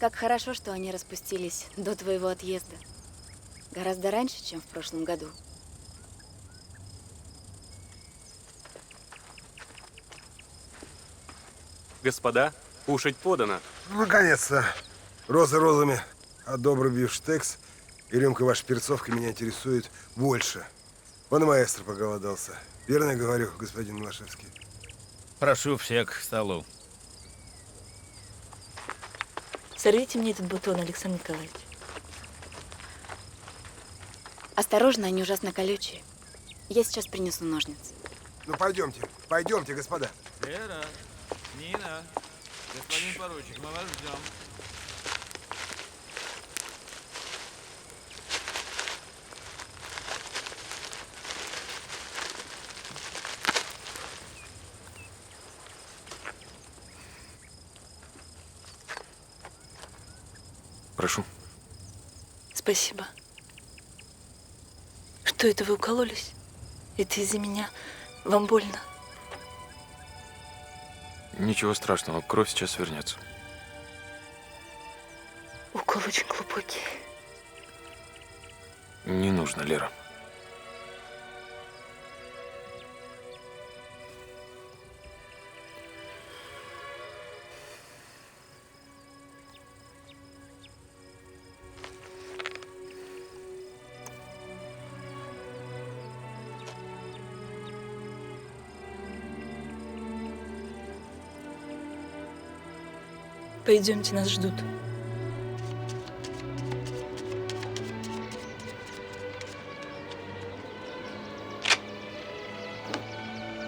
Как хорошо, что они распустились до твоего отъезда. Гораздо раньше, чем в прошлом году. Господа, кушать подано. Наконец-то. Розы розами, а добрый бифштекс и рюмка вашей перцовки меня интересует больше. Он и маэстро проголодался. Верно я говорю, господин Милошевский? Прошу всех к столу. Сорвите мне этот бутон, Александр Николаевич. Осторожно, они ужасно колючие. Я сейчас принесу ножницы. Ну, пойдемте, господа. Лера, Нина, господин поручик, мы вас ждем. Прошу. Спасибо. Что это вы укололись? Это из-за меня? Вам больно? Ничего страшного, кровь сейчас вернется. Укол очень глубокий. Не нужно, Лера. Пойдемте, нас ждут.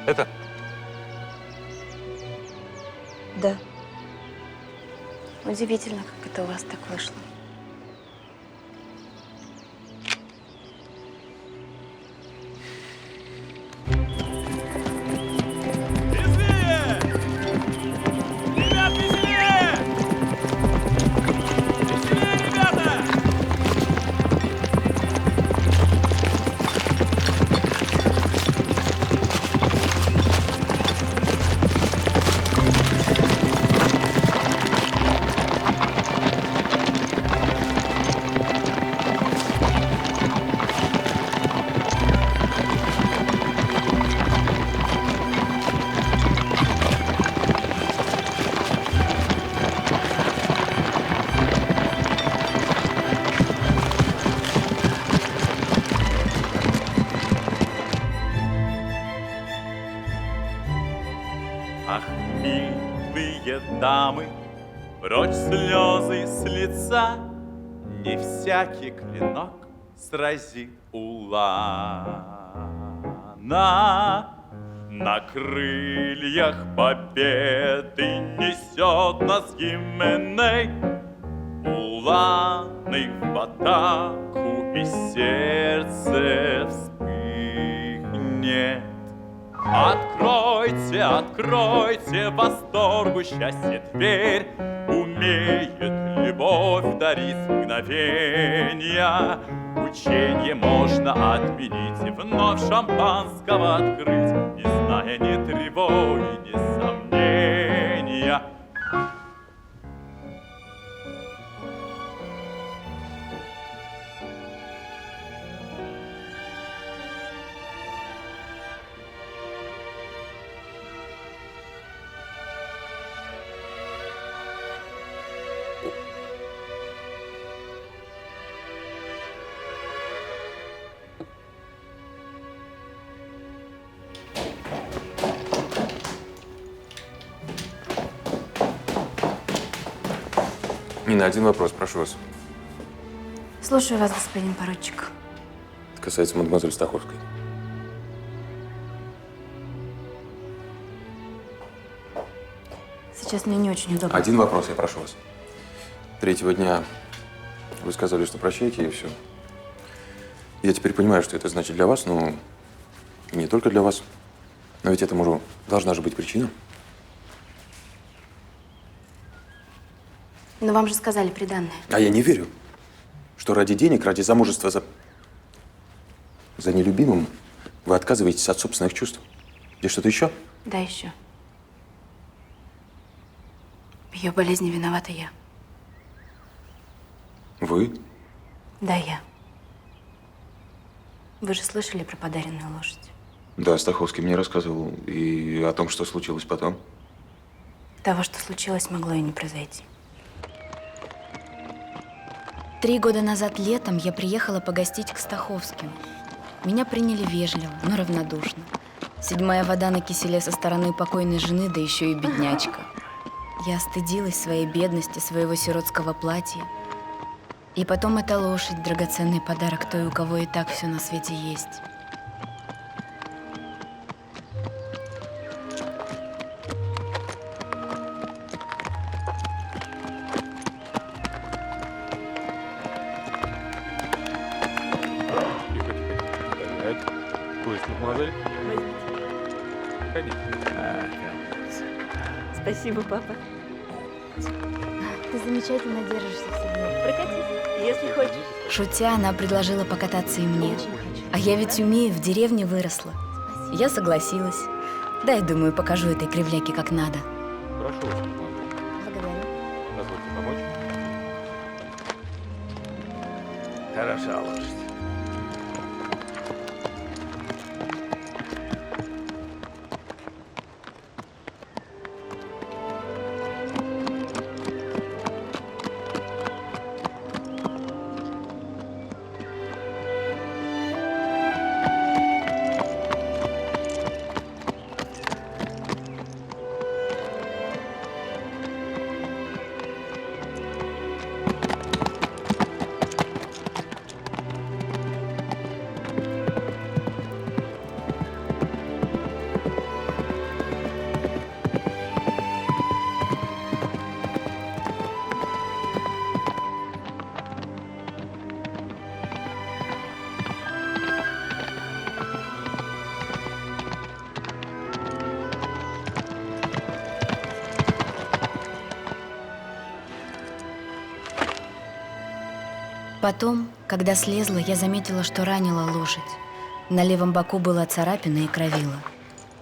Это? Да. Удивительно, как это у вас так вышло. Веселее! Ребят, веселее! Веселее, ребята! Ах, милые дамы, прочь слезы с лица, не всякий клинок сразит улана. На крыльях победы несет нас Гименей, уланы в атаку, и сердце вспыхнет. Откройте, откройте восторгу, счастье дверь, умеет любовь дарить мгновенья. Ученье можно отменить и вновь шампанского открыть, не зная ни тревоги, ни сомнения. Нина, один вопрос, прошу вас. Слушаю вас, господин поручик. Это касается мадемуазель Стаховской. Сейчас мне не очень удобно. Один вопрос, я прошу вас. Третьего дня вы сказали, что прощаете, и все. Я теперь понимаю, что это значит для вас, но и не только для вас. Но ведь этому должна же быть причина. Но вам же сказали приданное. А я не верю, что ради денег, ради замужества за нелюбимым вы отказываетесь от собственных чувств. И что-то еще? Да, еще. В ее болезни виновата я. Вы? Да, я. Вы же слышали про подаренную лошадь? Да, Стаховский мне рассказывал. И о том, что случилось потом. Того, что случилось, могло и не произойти. 3 года назад летом я приехала погостить к Стаховским. Меня приняли вежливо, но равнодушно. 7-я вода на киселе со стороны покойной жены, да еще и беднячка. Я стыдилась своей бедности, своего сиротского платья. И потом эта лошадь – драгоценный подарок той, у кого и так все на свете есть. Спасибо, папа. Ты замечательно держишься в седле. Прокатись, если хочешь. Шутя, она предложила покататься и мне. А я ведь умею, в деревне выросла. Я согласилась. Дай, думаю, покажу этой кривляке как надо. Прошу очень, Благодарю. позвольте помочь. Хороша лошадь. Потом, когда слезла, я заметила, что ранила лошадь. На левом боку была царапина и кровила.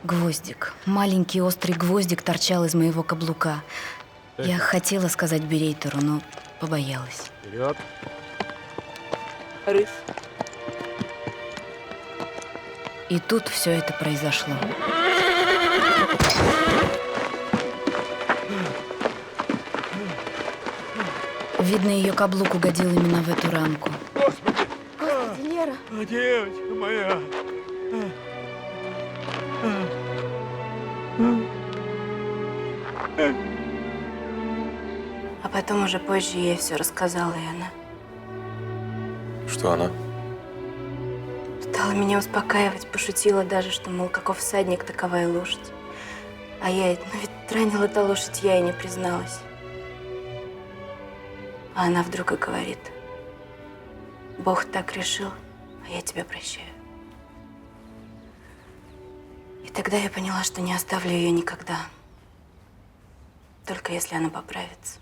Гвоздик, маленький острый гвоздик торчал из моего каблука. Я хотела сказать берейтеру, но побоялась. Вперед. Рысь. И тут все это произошло. Видно, ее каблук угодил именно в эту ранку. Господи, Лера. Девочка моя. А потом уже позже я ей все рассказала, и она Что она? стала меня успокаивать, пошутила даже, что, мол, каков всадник, такова и лошадь. А я, ну ведь ранила та лошадь, я и не призналась. А она вдруг и говорит: Бог так решил, а я тебя прощаю. И тогда я поняла, что не оставлю ее никогда. Только если она поправится.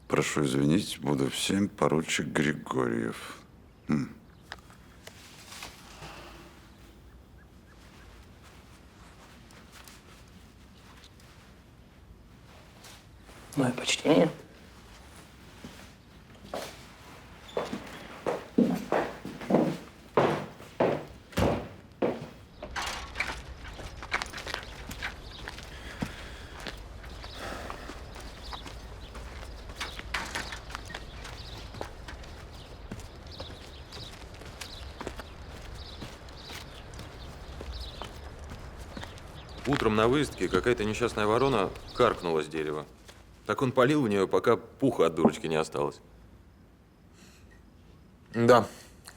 Прошу извинить, буду в 7, поручик Григорьев. Мое почтение. Утром на выездке какая-то несчастная ворона каркнула с дерева. Так он палил в нее, пока пуха от дурочки не осталось. Да,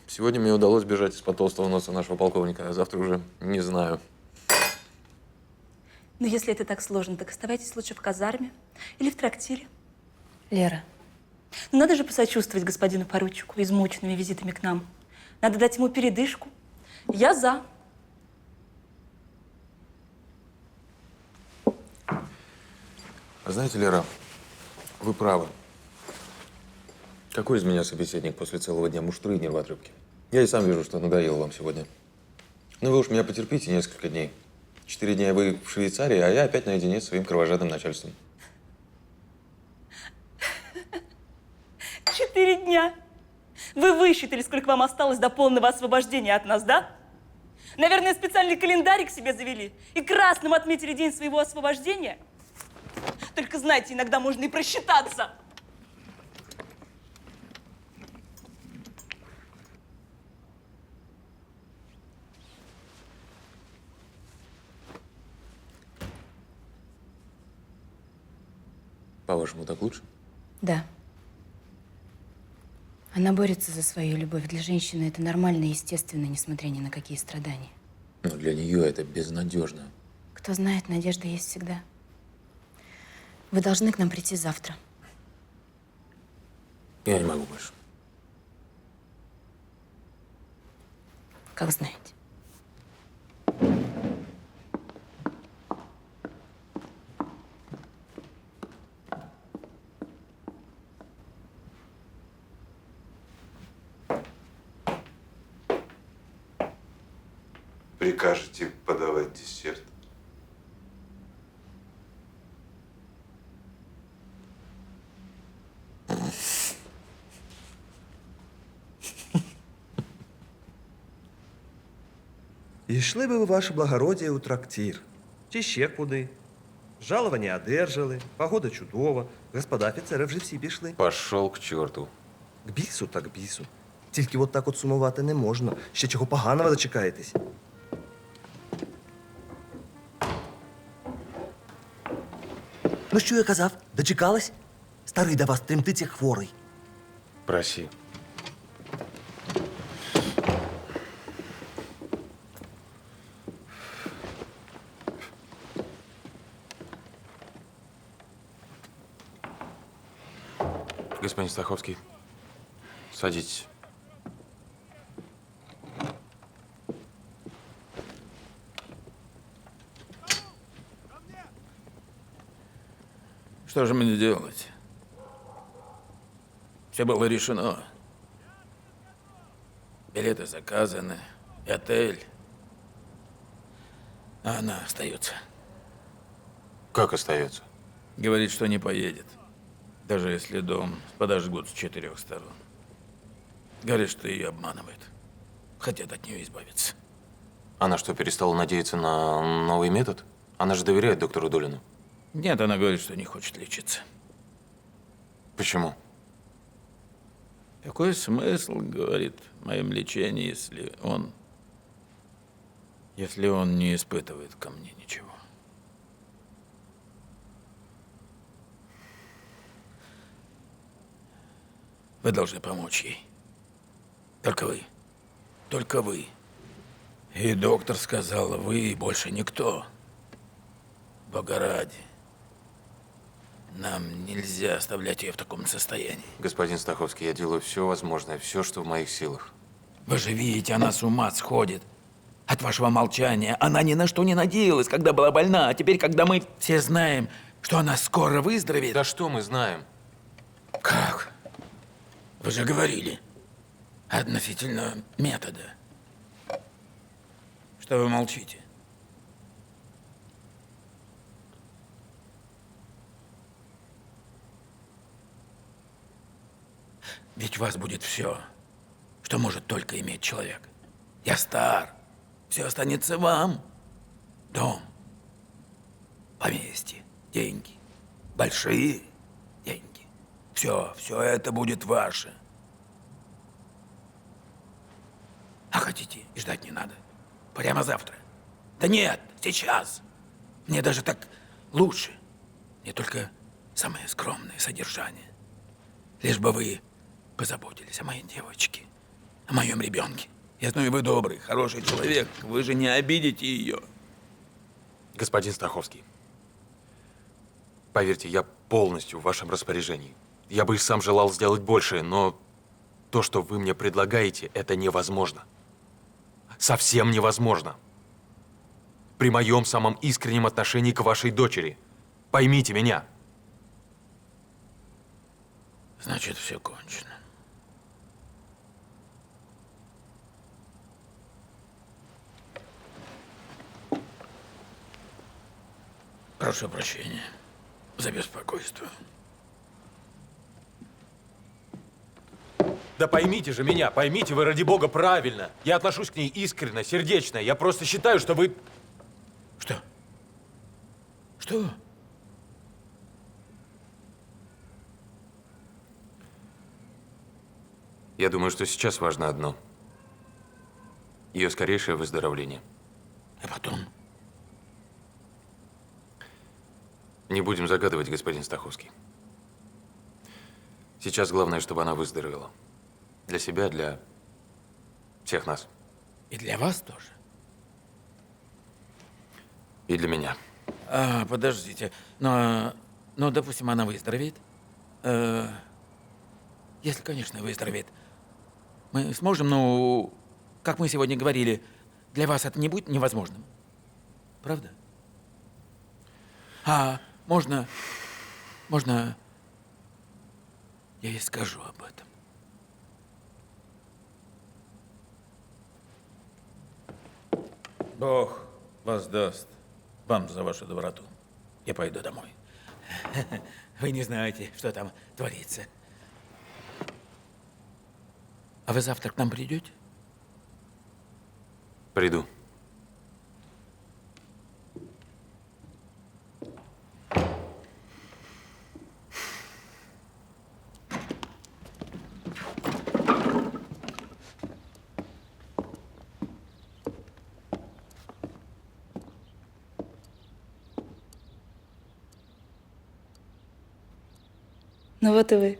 сегодня мне удалось бежать из-под толстого носа нашего полковника, а завтра уже не знаю. Но если это так сложно, так оставайтесь лучше в казарме или в трактире. Лера, Но надо же посочувствовать господину поручику измученными визитами к нам. Надо дать ему передышку. Я за. Знаете, Лера, вы правы. Какой из меня собеседник после целого дня муштры и нервотрепки? Я и сам вижу, что надоел вам сегодня. Ну вы уж меня потерпите несколько дней. 4 дня вы в Швейцарии, а я опять наедине с своим кровожадным начальством. 4 дня. Вы высчитали, сколько вам осталось до полного освобождения от нас, да? Наверное, специальный календарик себе завели и красным отметили день своего освобождения? Только знаете, иногда можно и просчитаться. По-вашему, так лучше? Да. Она борется за свою любовь. Для женщины это нормально и естественно, несмотря ни на какие страдания. Но для нее это безнадежно. Кто знает, надежда есть всегда. Вы должны к нам прийти завтра. Я не могу больше. Как знаете. Прикажете подавать десерт? І йшли би ви, ваше благородіє, у трактир. Чи ще куди. Жалування одержали, погода чудова, господа офіцери вже всі пішли. Пошел к черту. К бісу так бісу. Тільки от так от сумувати не можна. Ще чого поганого дочекаєтесь. Ну що я казав? Дочекались? Старий до вас тремтить, як хворий. Проси. Господин Стаховский, садитесь. Что же мне делать? Все было решено. Билеты заказаны, и отель. А она остается. Как остается? Говорит, что не поедет. Даже если дом подожгут с 4 сторон. Говорит, что ее обманывает. Хотят от нее избавиться. Она что, перестала надеяться на новый метод? Она же доверяет доктору Долину. Нет, она говорит, что не хочет лечиться. Почему? Какой смысл, говорит, в моем лечении, если он не испытывает ко мне ничего? Вы должны помочь ей. Только вы. Только вы. И доктор сказал, вы и больше никто. Бога ради. Нам нельзя оставлять ее в таком состоянии. Господин Стаховский, я делаю все возможное, все, что в моих силах. Вы же видите, она с ума сходит. От вашего молчания она ни на что не надеялась, когда была больна. А теперь, когда мы все знаем, что она скоро выздоровеет... Да что мы знаем? Как? Вы же говорили относительно метода. Что вы молчите? Ведь у вас будет все, что может только иметь человек. Я стар, все останется вам. Дом, поместье, деньги, большие деньги. Все это будет ваше. А хотите, и ждать не надо. Прямо завтра. Да нет, сейчас. Мне даже так лучше. Не только самое скромное содержание. Лишь бы вы позаботились о моей девочке, о моем ребенке. Я знаю, вы добрый, хороший человек. Вы же не обидите ее. Господин Стаховский, поверьте, я полностью в вашем распоряжении. Я бы и сам желал сделать больше, но то, что вы мне предлагаете, это невозможно. совсем невозможно. При моем самом искреннем отношении к вашей дочери. Поймите меня. Значит, все кончено. Прошу прощения за беспокойство. Да поймите же меня, поймите вы, ради бога, правильно. Я отношусь к ней искренне, сердечно. Я просто считаю, что вы... Что? Что? Я думаю, что сейчас важно одно. Ее скорейшее выздоровление. А потом? Не будем загадывать, господин Стаховский. Сейчас главное, чтобы она выздоровела. Для себя, для всех нас. И для вас тоже? И для меня. Подождите. Но, допустим, она выздоровеет. Если, конечно, выздоровеет. Мы сможем, ну, как мы сегодня говорили, для вас это не будет невозможным. Правда? Можно, я ей скажу об этом. Бог воздаст вам за вашу доброту. Я пойду домой. Вы не знаете, что там творится. А вы завтра к нам придете? Приду. Ну вот и вы.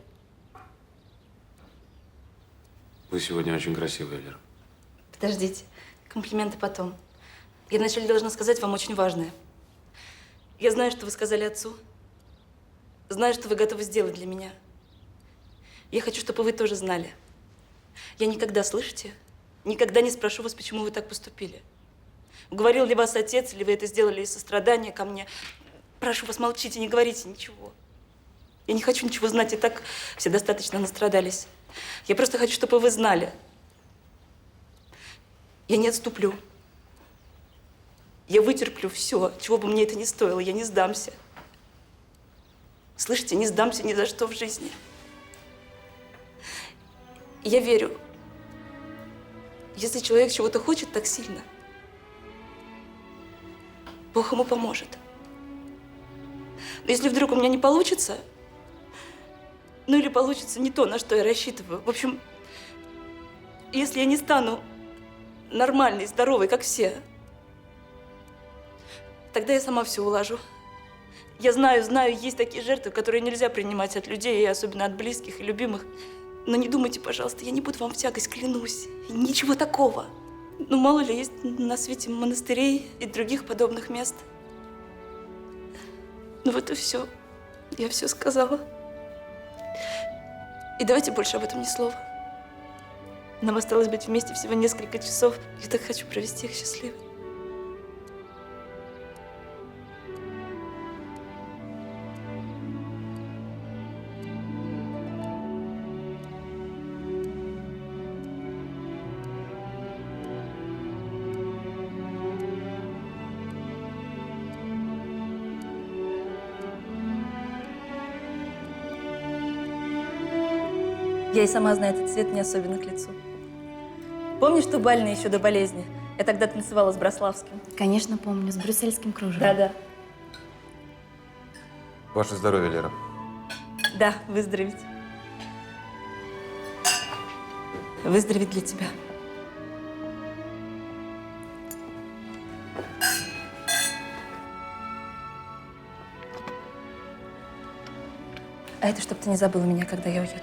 Вы сегодня очень красивая, Лера. Подождите, комплименты потом. Я вначале должна сказать вам очень важное. Я знаю, что вы сказали отцу. Знаю, что вы готовы сделать для меня. Я хочу, чтобы вы тоже знали. Я никогда, слышите, никогда не спрошу вас, почему вы так поступили. Уговорил ли вас отец, или вы это сделали из сострадания ко мне. Прошу вас, молчите, не говорите ничего. Я не хочу ничего знать, и так все достаточно настрадались. Я просто хочу, чтобы вы знали. Я не отступлю. Я вытерплю все, чего бы мне это ни стоило. Я не сдамся. Слышите, не сдамся ни за что в жизни. Я верю, если человек чего-то хочет так сильно, Бог ему поможет. Но если вдруг у меня не получится, ну или получится не то, на что я рассчитываю. В общем, если я не стану нормальной, здоровой, как все, тогда я сама все уложу. Я знаю, есть такие жертвы, которые нельзя принимать от людей, и особенно от близких и любимых. Но не думайте, пожалуйста, я не буду вам в тягость, клянусь. Ничего такого. Ну, мало ли, есть на свете монастырей и других подобных мест. Ну вот и все. Я все сказала. И давайте больше об этом ни слова. Нам осталось быть вместе всего несколько часов. Я так хочу провести их счастливой. Я и сама знаю, этот цвет не особенно к лицу. Помнишь ту бальную еще до болезни? Я тогда танцевала с Брославским. Конечно, помню, с брюссельским кружевом. Да-да. Ваше здоровье, Лера. Да, выздороветь. Выздороветь для тебя. А это чтоб ты не забыла меня, когда я уеду.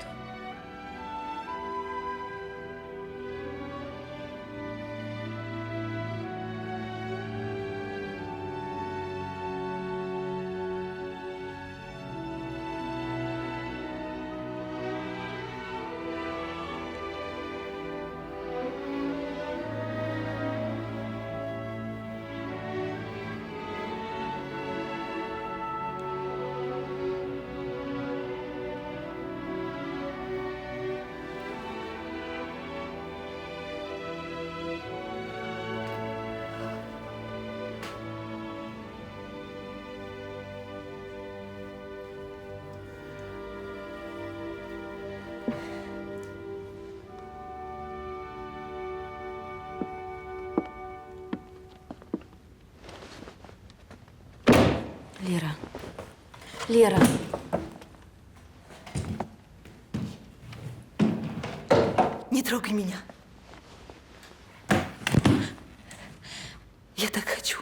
Лера. Не трогай меня. Я так хочу.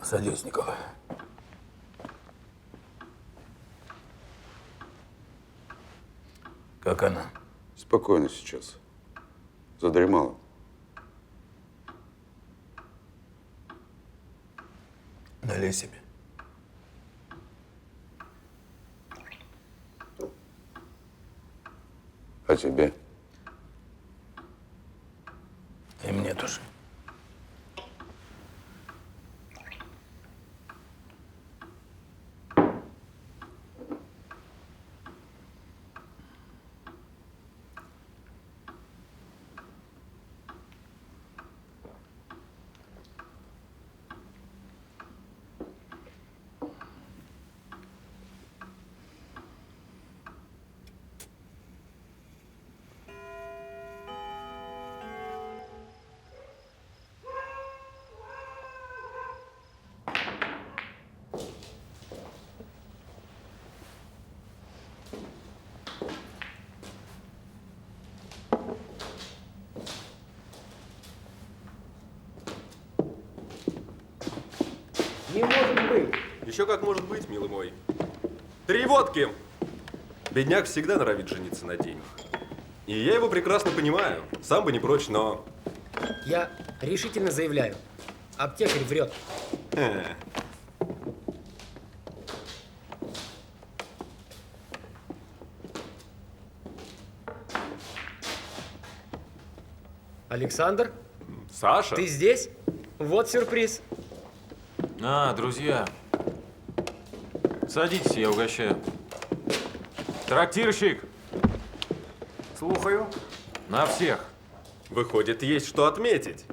Садись, Николай. Как она? Спокойно сейчас. Задремала. Налей себе. А тебе? И мне тоже. Не может быть. Еще как может быть, милый мой. 3 водки! Бедняк всегда норовит жениться на деньгах. И я его прекрасно понимаю. Сам бы не прочь, но... Я решительно заявляю. Аптекарь врет. Александр, Саша? ты здесь? Вот сюрприз. Друзья, садитесь, я угощаю. Трактирщик, Слухаю. на всех. Выходит, есть что отметить.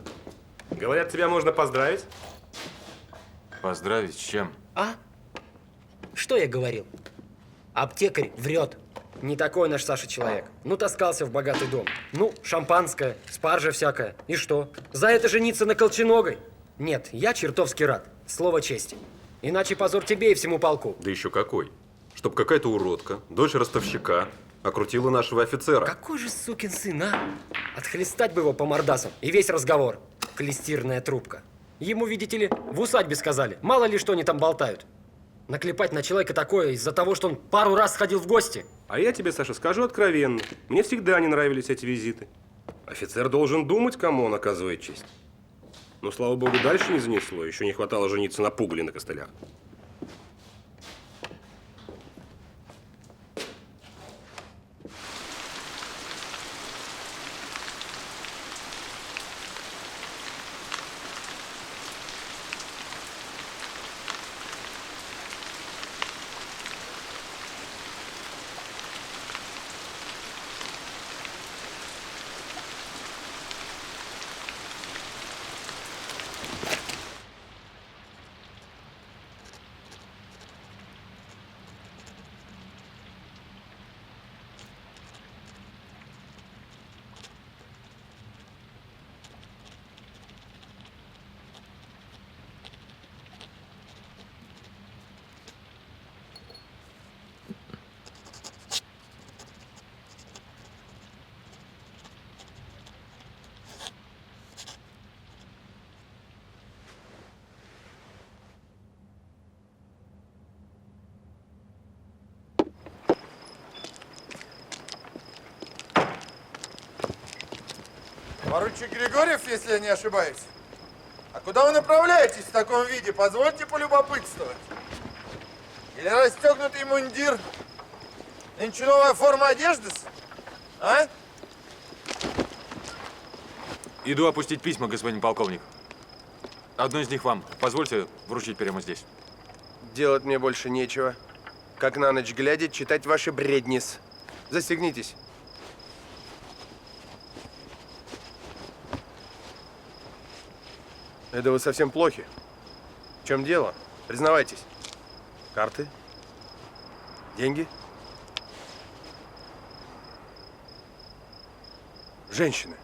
Говорят, тебя можно поздравить? Поздравить с чем? А? Что я говорил? Аптекарь врет. Не такой наш Саша человек. Ну, таскался в богатый дом. Ну, шампанское, спаржа всякая. И что? За это жениться на Колченогой? Нет, я чертовски рад. Слово чести. Иначе позор тебе и всему полку. Да еще какой. Чтоб какая-то уродка, дочь ростовщика, окрутила нашего офицера. Какой же сукин сын, а? Отхлестать бы его по мордасам. И весь разговор. Клестирная трубка. Ему, видите ли, в усадьбе сказали. Мало ли, что они там болтают. Наклепать на человека такое из-за того, что он пару раз сходил в гости. А я тебе, Саша, скажу откровенно. Мне всегда не нравились эти визиты. Офицер должен думать, кому он оказывает честь. Но, слава богу, дальше не занесло. Еще не хватало жениться на пугале на костылях. Поручик Григорьев, если я не ошибаюсь. А куда вы направляетесь в таком виде? Позвольте полюбопытствовать. Или расстегнутый мундир? Нынче новая форма одежды? А? Иду опустить письма, господин полковник. Одно из них вам. Позвольте вручить прямо здесь. Делать мне больше нечего. Как на ночь глядя, читать ваши бреднис. Застегнитесь. Это вы совсем плохи. В чем дело? Признавайтесь. Карты? Деньги? Женщины?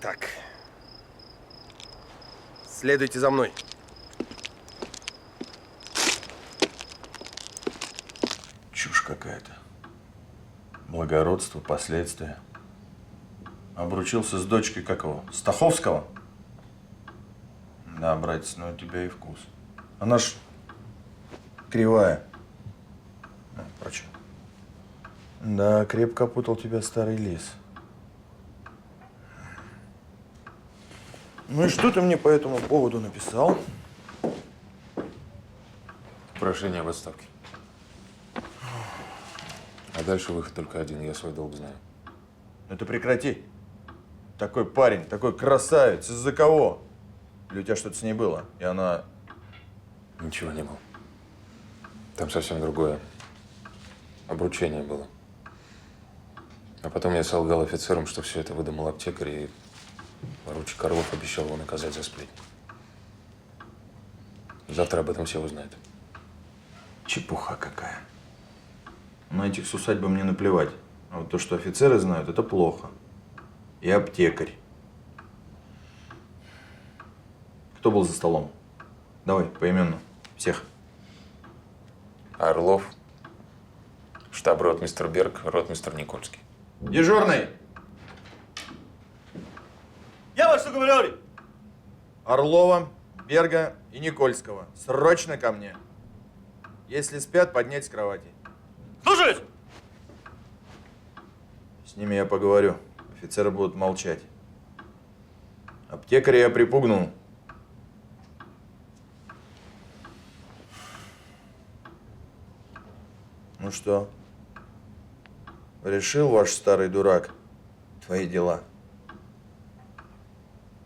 Так. Следуйте за мной. Чушь какая-то. Благородство, последствия. Обручился с дочкой какого? Стаховского? Да, братец, ну у тебя и вкус. Она ж кривая. Впрочем. Да, крепко опутал тебя старый лис. Ну и что ты мне по этому поводу написал? Прошение об отставке. А дальше выход только один. Я свой долг знаю. Это прекрати. Такой парень, такой красавец. Из-за кого? Или у тебя что-то с ней было? И она... Ничего не было. Там совсем другое. Обручение было. А потом я солгал офицерам, что все это выдумал аптекарь, и поручик Орлов обещал его наказать за сплетни. Завтра об этом все узнают. Чепуха какая. На этих с усадьбы мне наплевать. А вот то, что офицеры знают, это плохо. И аптекарь. Кто был за столом? Давай, поименно. Всех. Орлов, штаб-ротмистр Берг, ротмистр Никольский. Дежурный! Я вот что говорю! Орлова, Берга и Никольского. Срочно ко мне. Если спят, поднять с кровати. Слушаюсь! С ними я поговорю. Офицеры будут молчать. Аптекаря я припугнул. Ну что? Решил, ваш старый дурак, твои дела?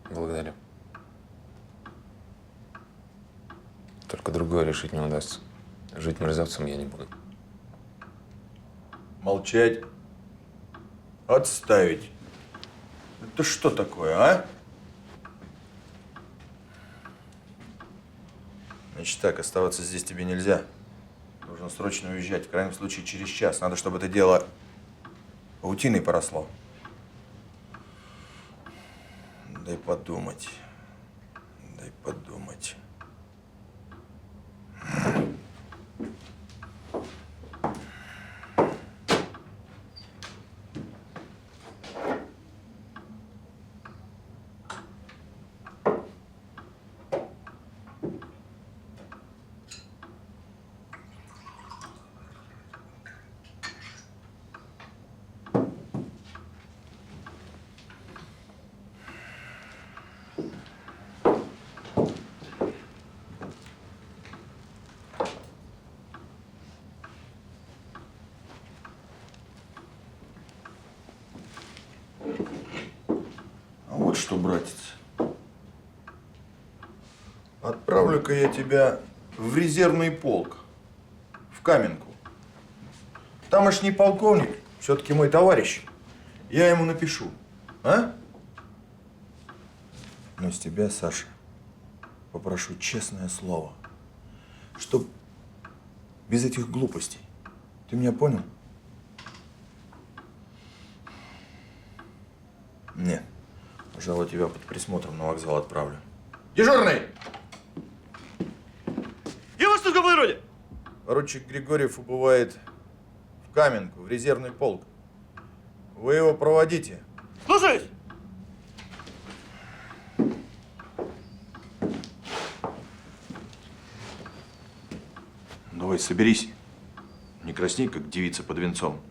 Благодарю. Только другое решить не удастся. Жить мерзавцем я не буду. Молчать. Отставить. Это что такое, а? Значит так, оставаться здесь тебе нельзя. Нужно срочно уезжать, в крайнем случае через час. Надо, чтобы это дело паутиной поросло. Дай подумать. Дай подумать. Вот что, братец, отправлю-ка я тебя в резервный полк, в Каменку. Тамошний полковник, все-таки мой товарищ, я ему напишу, а? Но с тебя, Саша, попрошу честное слово, чтоб без этих глупостей. Ты меня понял? Нет. Пожалуй, тебя под присмотром на вокзал отправлю. Дежурный! Я вас тут говорю! Поручик Григорьев убывает в Каменку, в резервный полк. Вы его проводите. Слушаюсь! Давай, соберись. Не красней, как девица под венцом.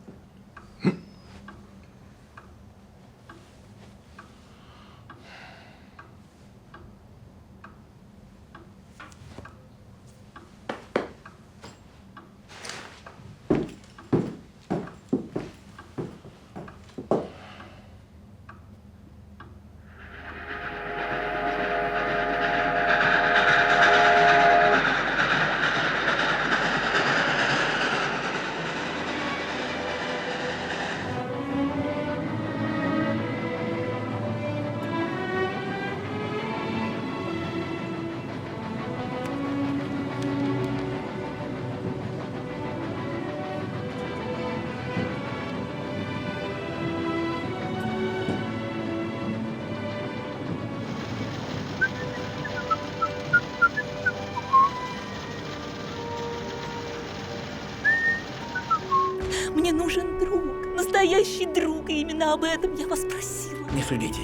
настоящий друг, и именно об этом я вас просила. Не судите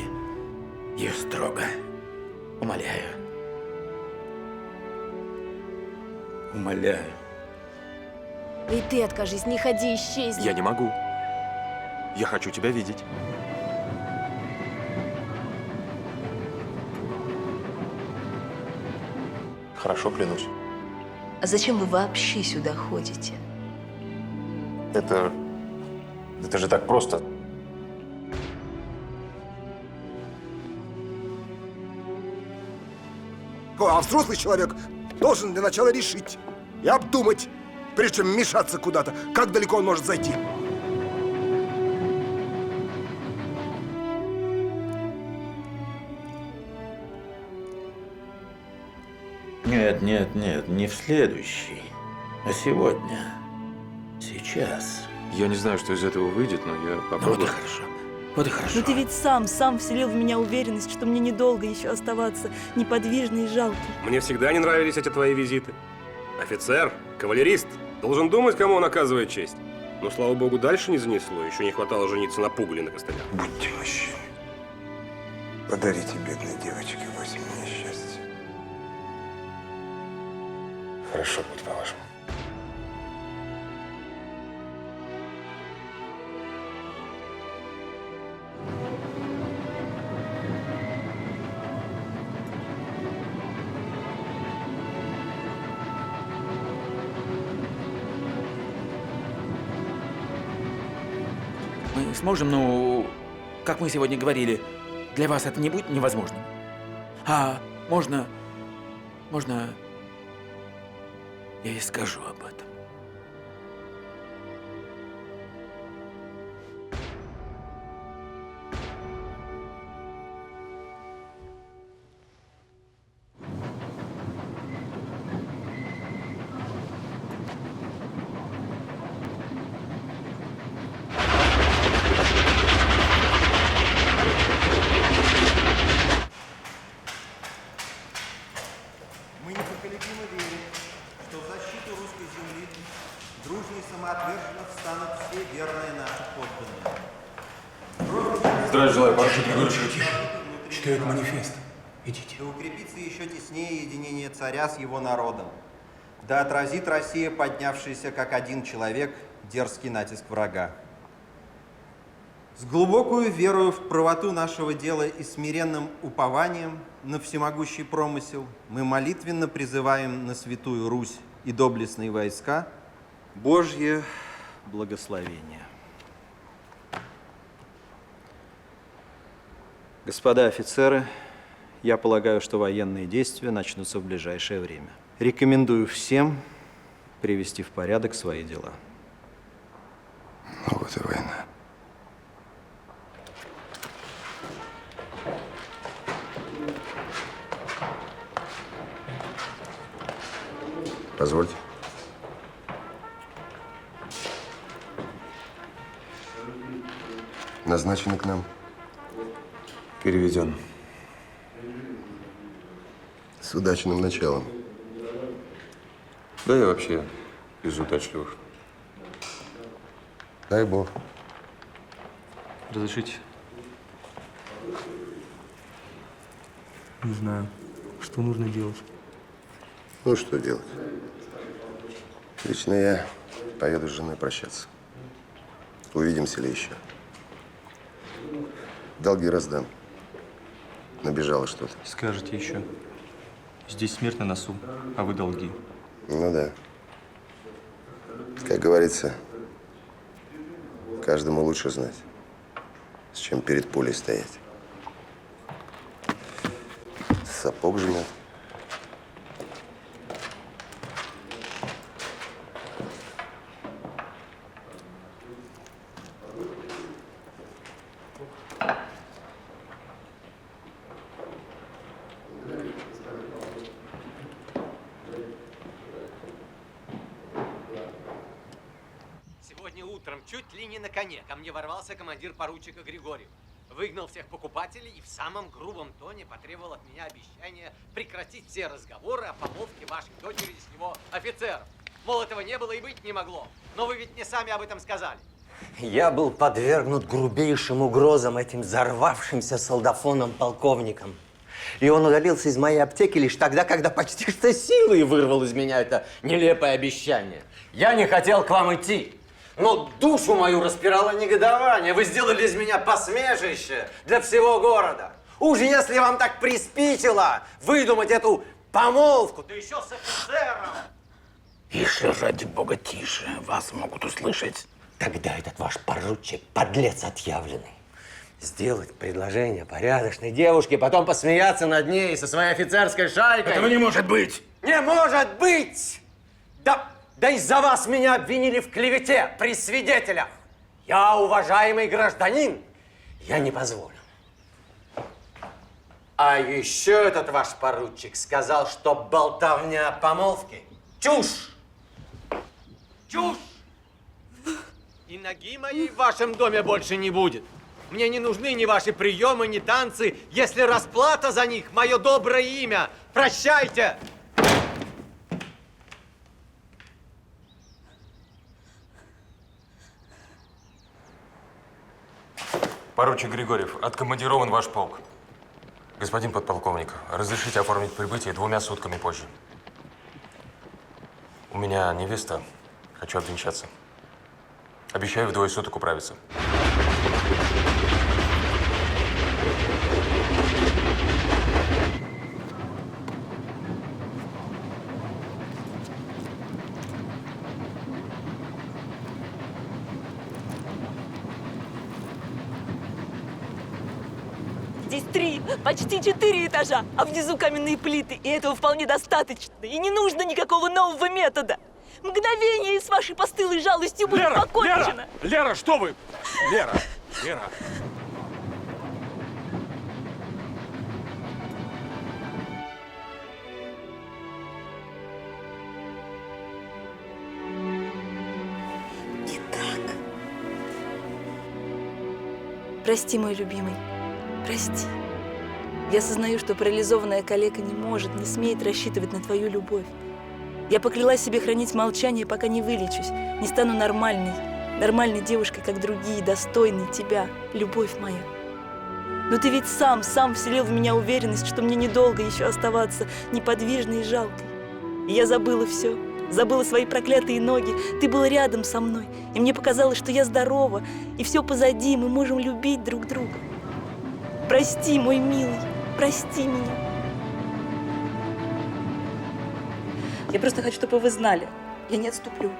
ее строго. Умоляю. Умоляю. И ты откажись, не ходи, исчезни. Я не могу. Я хочу тебя видеть. Хорошо, клянусь. А зачем вы вообще сюда ходите? Это же так просто. А взрослый человек должен для начала решить и обдумать, прежде чем вмешаться куда-то, как далеко он может зайти. Нет, нет, нет, не в следующий, а сегодня. Сейчас. Я не знаю, что из этого выйдет, но я попробую. Вот и хорошо. Вот и хорошо. Но ты ведь сам вселил в меня уверенность, что мне недолго еще оставаться неподвижной и жалкой. Мне всегда не нравились эти твои визиты. Офицер, кавалерист, должен думать, кому он оказывает честь. Но, слава богу, дальше не занесло. Еще не хватало жениться на пугале на костылях. Будьте мужчиной. Подарите бедной девочке 8 дней счастья. Хорошо, будь по-вашему. Мы сможем, ну, как мы сегодня говорили, для вас это не будет невозможным. А можно, я ей скажу об этом. Мы непоколебимо верим, что в защиту русской земли дружно и самоотверженно встанут все верные наши подданные. Здравия желаю, Поручик Григорьевич. Читают манифест. Идите. Да укрепится еще теснее единение царя с его народом. Да отразит Россия, поднявшаяся как один человек, дерзкий натиск врага. С глубокою верою в правоту нашего дела и смиренным упованием на всемогущий промысел мы молитвенно призываем на Святую Русь и доблестные войска Божье благословение. Господа офицеры, я полагаю, что военные действия начнутся в ближайшее время. Рекомендую всем привести в порядок свои дела. Ну вот и война. Позвольте. Назначены к нам. Переведен. С удачным началом. Да я вообще из удачливых. Дай Бог. Разрешите? Не знаю, что нужно делать. Ну, что делать? Лично я поеду с женой прощаться. Увидимся ли еще? Долги раздам. Набежало что-то. Скажете еще. Здесь смерть на носу, а вы долги. Ну да. Как говорится, каждому лучше знать, с чем перед пулей стоять. Сапог жмет. Сегодня утром чуть ли не на коне ко мне ворвался командир поручика Григорьев. Выгнал всех покупателей и в самом грубом тоне потребовал от меня обещания прекратить все разговоры о помолвке вашей дочери с его офицером. Мол, этого не было и быть не могло. Но вы ведь мне сами об этом сказали. Я был подвергнут грубейшим угрозам этим взорвавшимся солдафоном-полковником. И он удалился из моей аптеки лишь тогда, когда почти что силой вырвал из меня это нелепое обещание. Я не хотел к вам идти, но душу мою распирало негодование. Вы сделали из меня посмешище для всего города. Уж если вам так приспичило выдумать эту помолвку, да еще с офицером. Тише, ради бога, тише. Вас могут услышать. Тогда этот ваш поручик, подлец отъявленный, сделать предложение порядочной девушке, потом посмеяться над ней со своей офицерской шайкой. Этого не может быть! Не может быть! Да из-за вас меня обвинили в клевете при свидетелях. Я уважаемый гражданин, я не позволю. А еще этот ваш поручик сказал, что болтовня о помолвке – чушь! Чушь! И ноги моей в вашем доме больше не будет. Мне не нужны ни ваши приемы, ни танцы, если расплата за них – мое доброе имя. Прощайте! Поручик Григорьев, откомандирован ваш полк. Господин подполковник, разрешите оформить прибытие 2 сутками позже. У меня невеста, хочу обвенчаться. Обещаю в 2 суток управиться. Здесь 3, почти 4 этажа, а внизу каменные плиты. И этого вполне достаточно. И не нужно никакого нового метода. Мгновение с вашей постылой жалостью будет покончено. Лера, что вы? Лера! Прости, мой любимый, прости. Я осознаю, что парализованная калека не может, не смеет рассчитывать на твою любовь. Я поклялась себе хранить молчание, пока не вылечусь, не стану нормальной девушкой, как другие, достойной тебя, любовь моя. Но ты ведь сам вселил в меня уверенность, что мне недолго еще оставаться неподвижной и жалкой. И я забыла все, забыла свои проклятые ноги. Ты был рядом со мной, и мне показалось, что я здорова, и все позади, мы можем любить друг друга. Прости, мой милый, прости меня. Я просто хочу, чтобы вы знали, я не отступлю.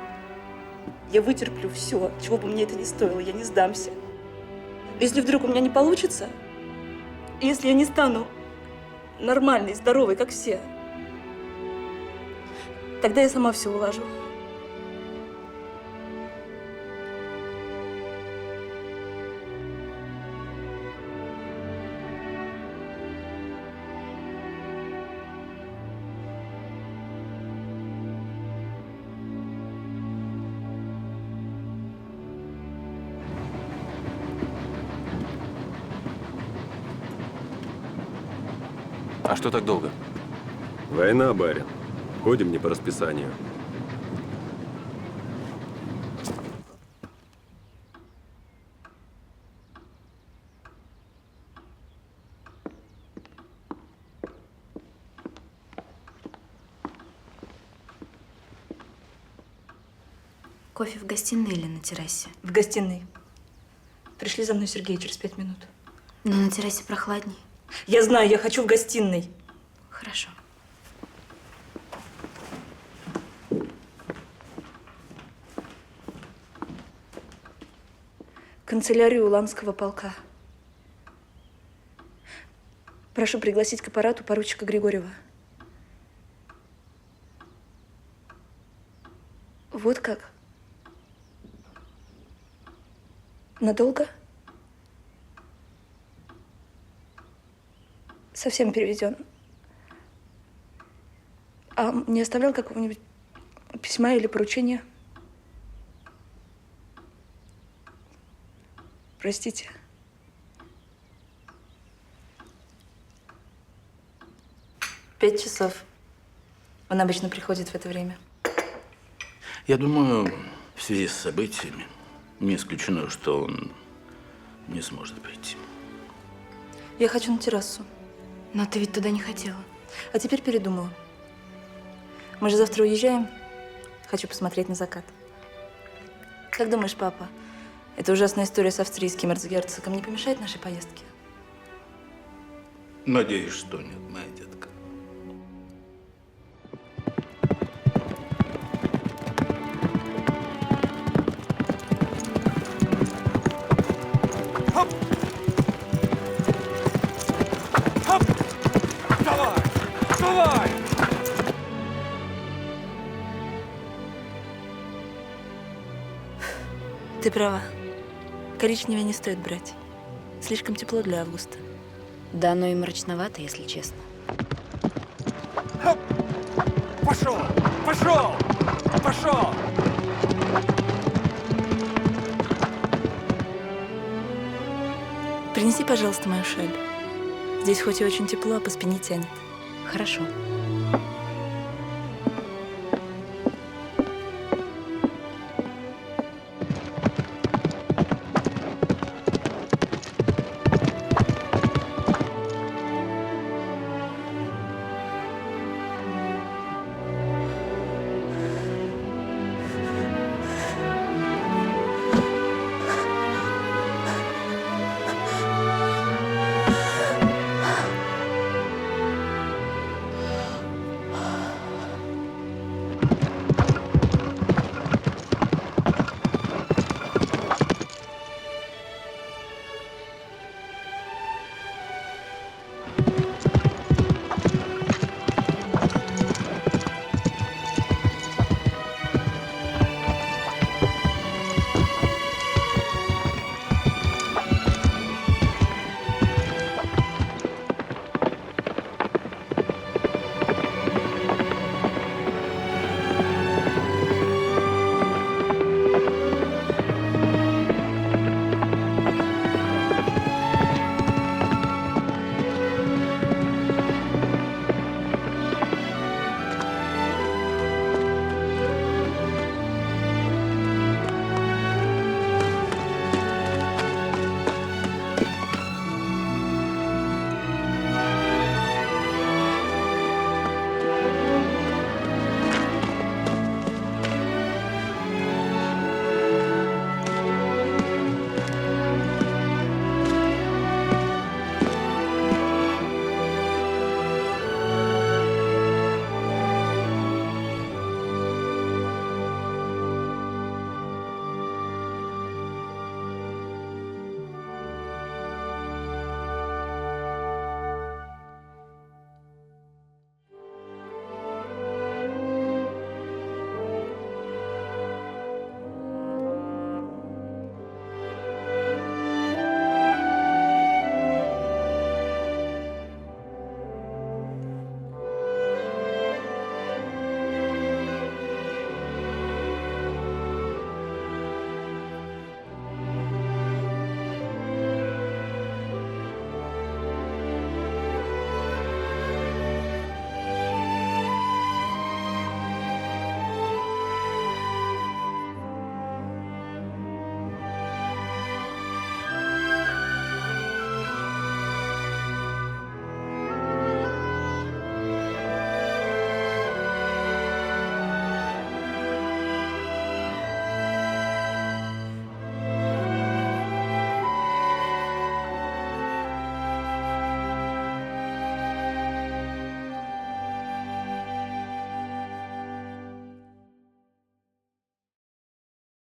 Я вытерплю все, чего бы мне это ни стоило, я не сдамся. Если вдруг у меня не получится, если я не стану нормальной, здоровой, как все, тогда я сама все уложу. А что так долго? Война, барин. Ходим не по расписанию. Кофе в гостиной или на террасе? В гостиной. Пришли за мной, Сергей, через 5 минут. Но на террасе прохладней. Я знаю, я хочу в гостиной. Хорошо. Канцелярию Уланского полка. Прошу пригласить к аппарату поручика Григорьева. Вот как? Надолго? Совсем переведен. А не оставлял какого-нибудь письма или поручения? Простите. Пять часов. Он обычно приходит в это время. Я думаю, в связи с событиями Не исключено, что он не сможет прийти. Я хочу на террасу. Но ты ведь туда не хотела. А теперь передумала. Мы же завтра уезжаем. Хочу посмотреть на закат. Как думаешь, папа, эта ужасная история с австрийским эрцгерцогом не помешает нашей поездке? Надеюсь, что нет, моя детка. Давай! Давай! Ты права. Коричневое не стоит брать. Слишком тепло для августа. Да, оно и мрачновато, если честно. Пошел! Пошел! Пошел! Принеси, пожалуйста, мою шаль. Здесь хоть и очень тепло, а по спине тянет. Хорошо.